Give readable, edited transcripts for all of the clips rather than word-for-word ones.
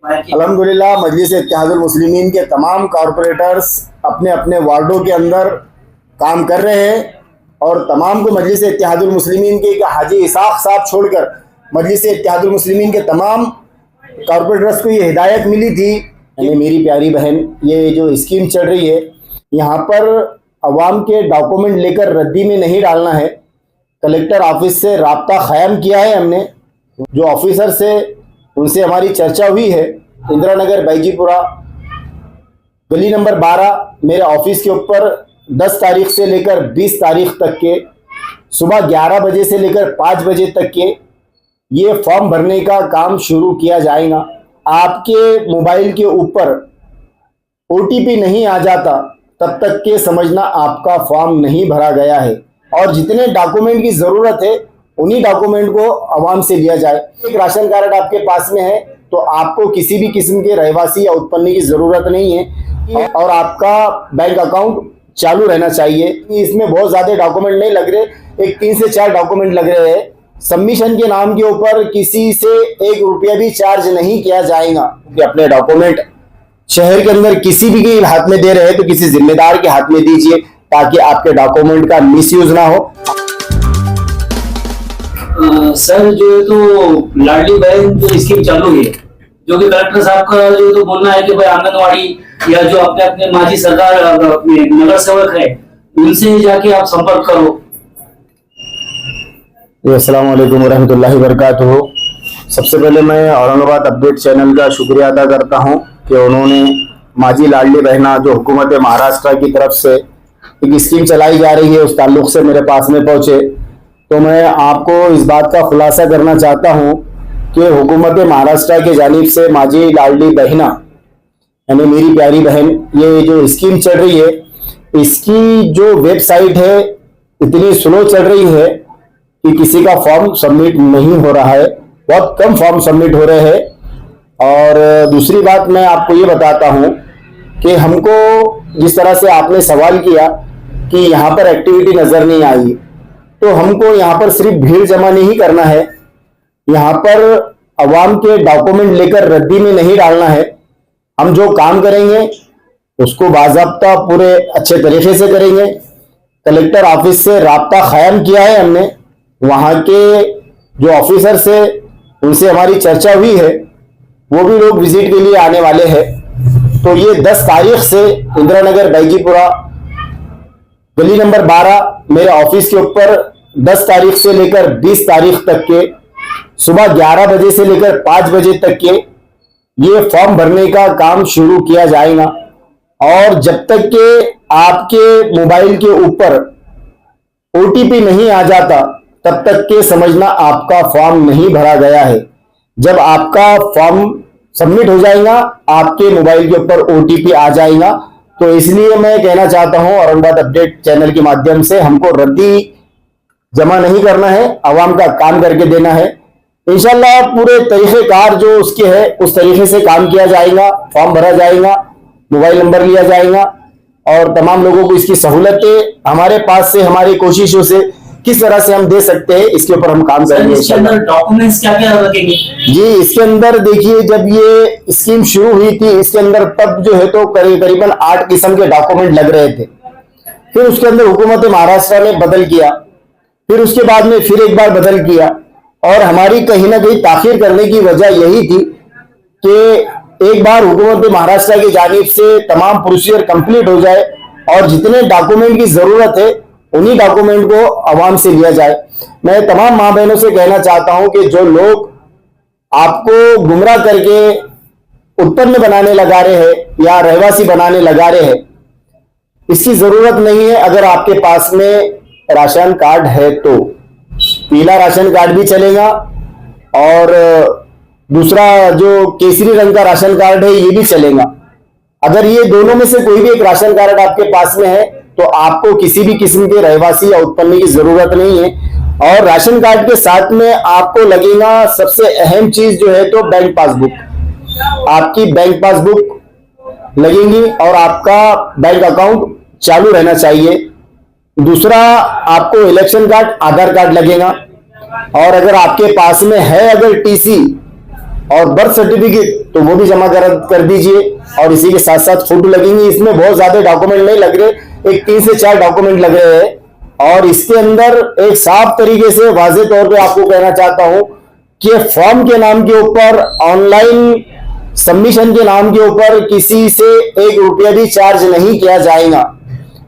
अल्हम्दुलिल्लाह मजलिस इत्तेहादुल मुस्लिमीन के तमाम कॉरपोरेटर्स अपने अपने वार्डों के अंदर काम कर रहे हैं और तमाम को मजलिस इत्तेहादुल मुस्लिमीन के हाजी इसाक साहब छोड़कर मजलिस इत्तेहादुल मुस्लिमीन के तमाम कॉरपोरेटर्स को ये हिदायत मिली थी। यानी मेरी प्यारी बहन, ये जो स्कीम चल रही है यहाँ पर अवाम के डॉक्यूमेंट लेकर रद्दी में नहीं डालना है। कलेक्टर ऑफिस से राब्ता क़ायम किया है हमने, जो ऑफिसर से उनसे हमारी चर्चा हुई है। इंदिरा नगर बैजीपुरा गली नंबर 12 मेरे ऑफिस के ऊपर 10 तारीख से लेकर 20 तारीख तक के सुबह 11 बजे से लेकर 5 बजे तक के ये फॉर्म भरने का काम शुरू किया जाएगा। आपके मोबाइल के ऊपर OTP नहीं आ जाता तब तक के समझना आपका फॉर्म नहीं भरा गया है और जितने डॉक्यूमेंट की ज़रूरत है उन्हीं डॉक्यूमेंट को आवाम से लिया जाए। एक राशन कार्ड आपके पास में है तो आपको किसी भी किस्म के रहवासी या उत्पन्न की ज़रूरत नहीं है और आपका बैंक अकाउंट चालू रहना चाहिए। इसमें बहुत ज़्यादा डॉक्यूमेंट नहीं लग रहे, एक 3 से 4 डॉक्यूमेंट लग रहे हैं। सबमिशन के नाम के ऊपर किसी से 1 रुपया भी चार्ज नहीं किया जाएगा। अपने डॉक्यूमेंट शहर के अंदर किसी भी के हाथ में दे रहे हैं तो किसी जिम्मेदार के हाथ में दीजिए ताकि आपके डॉक्यूमेंट का मिसयूज ना हो। सर जो है तो लाडली बहन जो स्कीम चालू है, जो कि कलेक्टर साहब का जो तो बोलना है कि भाई आंगनवाड़ी या जो अपने अपने माजी सरकार अपने नगर सेवक है उनसे जाके आप संपर्क करो। अस्सलाम वालेकुम रहमतुल्लाहि वबरकातुहू। सबसे पहले मैं औरंगाबाद अपडेट चैनल का शुक्रिया अदा करता हूं कि उन्होंने माजी लाडली बहना जो हुकूमत महाराष्ट्र की तरफ से एक स्कीम चलाई जा रही है उस ताल्लुक से मेरे पास में पहुंचे, तो मैं आपको इस बात का खुलासा करना चाहता हूं कि हुकूमत महाराष्ट्र की जानिब से माजी लाडली बहना यानी मेरी प्यारी बहन, ये जो स्कीम चल रही है इसकी जो वेबसाइट है इतनी स्लो चल रही है कि किसी का फॉर्म सबमिट नहीं हो रहा है, बहुत कम फॉर्म सबमिट हो रहे हैं। और दूसरी बात मैं आपको ये बताता हूँ कि हमको जिस तरह से आपने सवाल किया कि यहाँ पर एक्टिविटी नज़र नहीं आई, तो हमको यहाँ पर सिर्फ भीड़ जमा नहीं करना है, यहाँ पर अवाम के डॉक्यूमेंट लेकर रद्दी में नहीं डालना है। हम जो काम करेंगे उसको बाज़ाब्ता पूरे अच्छे तरीके से करेंगे। कलेक्टर ऑफिस से राब्ता क़ायम किया है हमने, वहाँ के जो ऑफिसर से उनसे हमारी चर्चा हुई है, वो भी लोग विजिट के लिए आने वाले हैं। तो ये 10 तारीख से इंदिरा नगर बैजीपुरा गली नंबर 12 मेरे ऑफिस के ऊपर 10 तारीख से लेकर 20 तारीख तक के सुबह 11 बजे से लेकर 5 बजे तक के ये फॉर्म भरने का काम शुरू किया जाएगा। और जब तक के आपके मोबाइल के ऊपर OTP नहीं आ जाता तब तक के समझना आपका फॉर्म नहीं भरा गया है। जब आपका फॉर्म सबमिट हो जाएगा आपके मोबाइल के ऊपर OTP आ जाएगा। तो इसलिए मैं कहना चाहता हूं औरंगाबाद अपडेट चैनल के माध्यम से हमको रद्दी जमा नहीं करना है, आवाम का काम करके देना है। इंशाल्लाह पूरे तरीक़ेकार जो उसके है उस तरीके से काम किया जाएगा, फॉर्म भरा जाएगा, मोबाइल नंबर लिया जाएगा और तमाम लोगों को इसकी सहूलतें हमारे पास से हमारी कोशिशों से किस तरह से हम दे सकते हैं इसके ऊपर हम काम करेंगे। इसके अंदर डॉक्यूमेंट्स क्या क्या लगेंगे? जी, इसके अंदर देखिए, जब ये स्कीम शुरू हुई थी इसके अंदर तब जो है तो करीबन 8 किस्म के डॉक्यूमेंट लग रहे थे। फिर उसके अंदर हुकूमत महाराष्ट्र ने बदल किया, फिर उसके बाद में फिर एक बार बदल किया और हमारी कहीं ना कहीं ताखीर करने की वजह यही थी कि एक बार हुकूमत महाराष्ट्र की जानिब से तमाम प्रोसीजर कंप्लीट हो जाए और जितने डॉक्यूमेंट की जरूरत है उन्हीं डॉक्यूमेंट को आवाम से लिया जाए। मैं तमाम माँ बहनों से कहना चाहता हूं कि जो लोग आपको गुमराह करके उत्पन्न बनाने लगा रहे हैं या रहवासी बनाने लगा रहे हैं, इसकी जरूरत नहीं है। अगर आपके पास में राशन कार्ड है तो पीला राशन कार्ड भी चलेगा और दूसरा जो केसरी रंग का राशन कार्ड है ये भी चलेगा। अगर ये दोनों में से कोई भी एक राशन कार्ड आपके पास में है तो आपको किसी भी किस्म के रहवासी या उत्पन्न की जरूरत नहीं है। और राशन कार्ड के साथ में आपको लगेगा सबसे अहम चीज जो है तो बैंक पासबुक, आपकी बैंक पासबुक लगेगी और आपका बैंक अकाउंट चालू रहना चाहिए। दूसरा आपको इलेक्शन कार्ड, आधार कार्ड लगेगा और अगर आपके पास में है अगर TC और बर्थ सर्टिफिकेट तो वो भी जमा कर दीजिए। और इसी के साथ साथ फोटो लगेंगे। इसमें बहुत ज्यादा डॉक्यूमेंट नहीं लग रहे, एक 3 से 4 डॉक्यूमेंट लग रहे हैं। और इसके अंदर एक साफ तरीके से वाजे तौर पे आपको कहना चाहता हूं कि फॉर्म के नाम के ऊपर, ऑनलाइन सबमिशन के नाम के ऊपर किसी से 1 रुपया भी चार्ज नहीं किया जाएगा,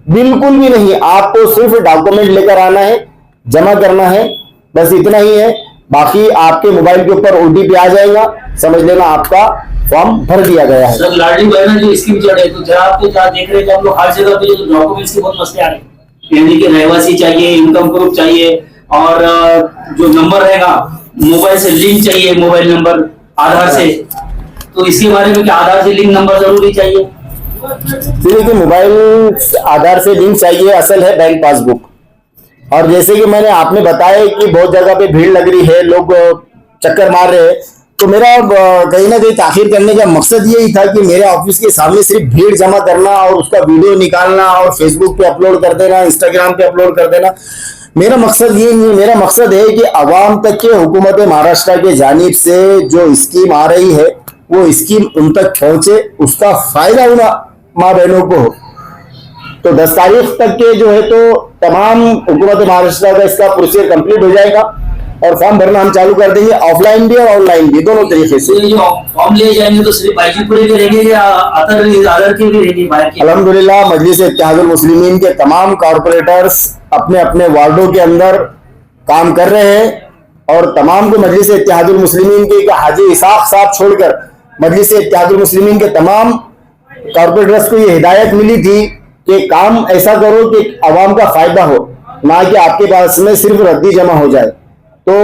बिल्कुल भी नहीं। आपको सिर्फ डॉक्यूमेंट लेकर आना है, जमा करना है, बस इतना ही है। बाकी आपके मोबाइल के ऊपर ओटीपी आ जाएगा, समझ लेना आपका फॉर्म भर दिया गया है। सर लाडली बहना जो स्कीम चल रही है, तो जरा आपको क्या देख रहे हैं कि हम लोग हर जगह पे जो डॉक्यूमेंट्स की बहुत मसले आ रहे हैं, यानी कि रहवासी चाहिए, इनकम प्रूफ चाहिए, और जो नंबर रहेगा मोबाइल से लिंक चाहिए, मोबाइल नंबर आधार से। तो इसके बारे में क्या आधार से लिंक नंबर जरूरी चाहिए? देखिए, मोबाइल आधार से लिंक चाहिए, असल है बैंक पासबुक। और जैसे कि मैंने आपने बताया कि बहुत जगह पे भीड़ लग रही है, लोग चक्कर मार रहे हैं, तो मेरा कहीं ना कहीं ताखिर करने का मकसद यही था कि मेरे ऑफिस के सामने सिर्फ भीड़ जमा करना और उसका वीडियो निकालना और फेसबुक पे अपलोड कर देना, इंस्टाग्राम पे अपलोड कर देना, मेरा मकसद ये नहीं है। मेरा मकसद है कि आवाम तक के हुकूमत महाराष्ट्र के जानिब से जो स्कीम आ रही है वो स्कीम उन तक पहुंचे, उसका फायदा उन माँ बहनों को हो। तो 10 तारीख तक के जो है तो तमाम हुकूमत महाराष्ट्र का इसका प्रोसीजर कंप्लीट हो जाएगा और फॉर्म भरना हम चालू कर देंगे, ऑफलाइन भी और ऑनलाइन भी, दोनों तरीके से। ये जो फॉर्म ले जाएंगे तो सिर्फ बाईजीपुरे के रहेंगे या अदर के भी रहेंगे बाहर के? अल्हम्दुलिल्लाह मजलिस इत्तेहादुल मुस्लिमीन के तमाम कॉर्पोरेटर्स अपने अपने वार्डों के अंदर काम कर रहे हैं और तमाम को मजलिस इत्तेहादुल मुस्लिमीन के हाजी इसाक साहब छोड़कर मजलिस इत्तेहादुल मुस्लिमीन के तमाम कॉर्पोरेटर्स को ये हिदायत मिली थी कि काम ऐसा करो कि आवाम का फायदा हो, ना कि आपके पास में सिर्फ रद्दी जमा हो जाए। तो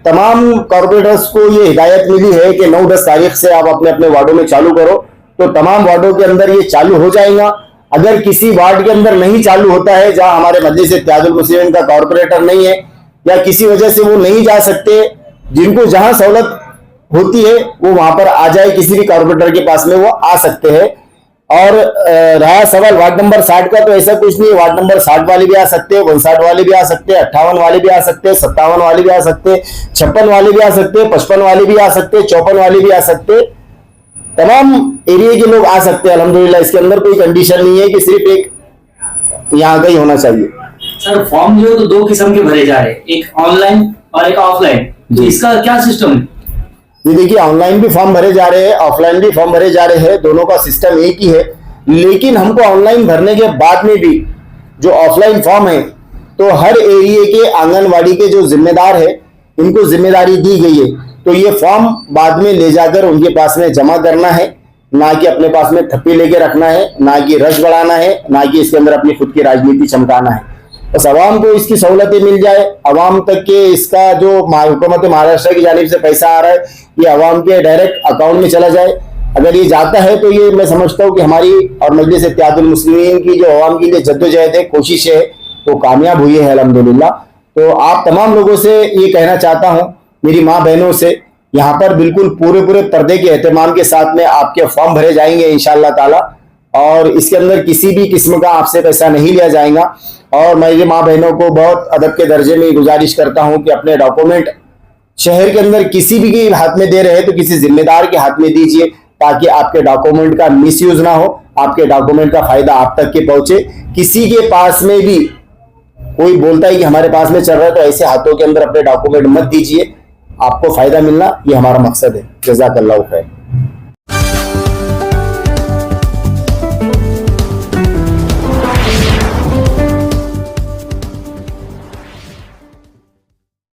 तमाम कॉर्पोरेटर्स को ये हिदायत मिली है कि 9-10 तारीख से आप अपने अपने वार्डों में चालू करो। तो तमाम वार्डों के अंदर ये चालू हो जाएगा। अगर किसी वार्ड के अंदर नहीं चालू होता है, जहां हमारे मजलिस इत्तेहादुल मुस्लिमीन का कॉर्पोरेटर नहीं है या किसी वजह से वो नहीं जा सकते, जिनको जहां सहूलत होती है वो वहां पर आ जाए, किसी भी कॉर्पोरेटर के पास में वो आ सकते हैं। और रहा सवाल वार्ड नंबर 60 का, तो ऐसा कुछ नहीं है। वार्ड नंबर 60 वाले भी आ सकते हैं, 59 वाले भी आ सकते हैं, 58 वाले भी आ सकते हैं, 57 वाले भी आ सकते हैं, 56 वाले भी आ सकते हैं, 55 वाले भी आ सकते हैं, 54 वाले भी आ सकते हैं। तमाम एरिया के लोग आ सकते हैं अल्हम्दुलिल्लाह। इसके अंदर कोई कंडीशन नहीं है कि सिर्फ एक यहाँ का ही होना चाहिए। सर फॉर्म जो है तो 2 किस्म के भरे जा रहे हैं, एक ऑनलाइन और एक ऑफलाइन, तो इसका क्या सिस्टम है? ये देखिए, ऑनलाइन भी फॉर्म भरे जा रहे हैं, ऑफलाइन भी फॉर्म भरे जा रहे हैं, दोनों का सिस्टम एक ही है। लेकिन हमको ऑनलाइन भरने के बाद में भी जो ऑफलाइन फॉर्म है, तो हर एरिया के आंगनवाड़ी के जो जिम्मेदार है इनको जिम्मेदारी दी गई है। तो ये फॉर्म बाद में ले जाकर उनके पास में जमा करना है, ना कि अपने पास में थप्पी लेके रखना है, ना कि रश बढ़ाना है, ना कि इसके अंदर अपनी खुद की राजनीति चमकाना है। बस आवाम को इसकी सहूलतें मिल जाए, आवाम तक के इसका जो हुकूमत महाराष्ट्र की जानिब से पैसा आ रहा है ये आवाम के डायरेक्ट अकाउंट में चला जाए। अगर ये जाता है तो ये मैं समझता हूँ कि हमारी और मजलिस इत्तेहादुल मुस्लिमीन की जो आवाम के लिए जद्दोजहद है, कोशिश है, वो कामयाब हुई है अल्हम्दुलिल्लाह। तो आप तमाम लोगों से ये कहना चाहता हूँ, मेरी माँ बहनों से, यहाँ पर बिल्कुल पूरे पर्दे के एहतमाम के साथ में आपके फॉर्म भरे जाएंगे इंशाअल्लाह ताला, और इसके अंदर किसी भी किस्म का आपसे पैसा नहीं लिया जाएगा। और मैं ये माँ बहनों को बहुत अदब के दर्जे में गुजारिश करता हूँ कि अपने डॉक्यूमेंट शहर के अंदर किसी भी के हाथ में दे रहे हैं तो किसी जिम्मेदार के हाथ में दीजिए, ताकि आपके डॉक्यूमेंट का मिसयूज ना हो, आपके डॉक्यूमेंट का फायदा आप तक के पहुंचे। किसी के पास में भी कोई बोलता है कि हमारे पास में चल रहा है, तो ऐसे हाथों के अंदर अपने डॉक्यूमेंट मत दीजिए, आपको फायदा मिलना ये हमारा मकसद है। जज़ाकल्लाहु खैर।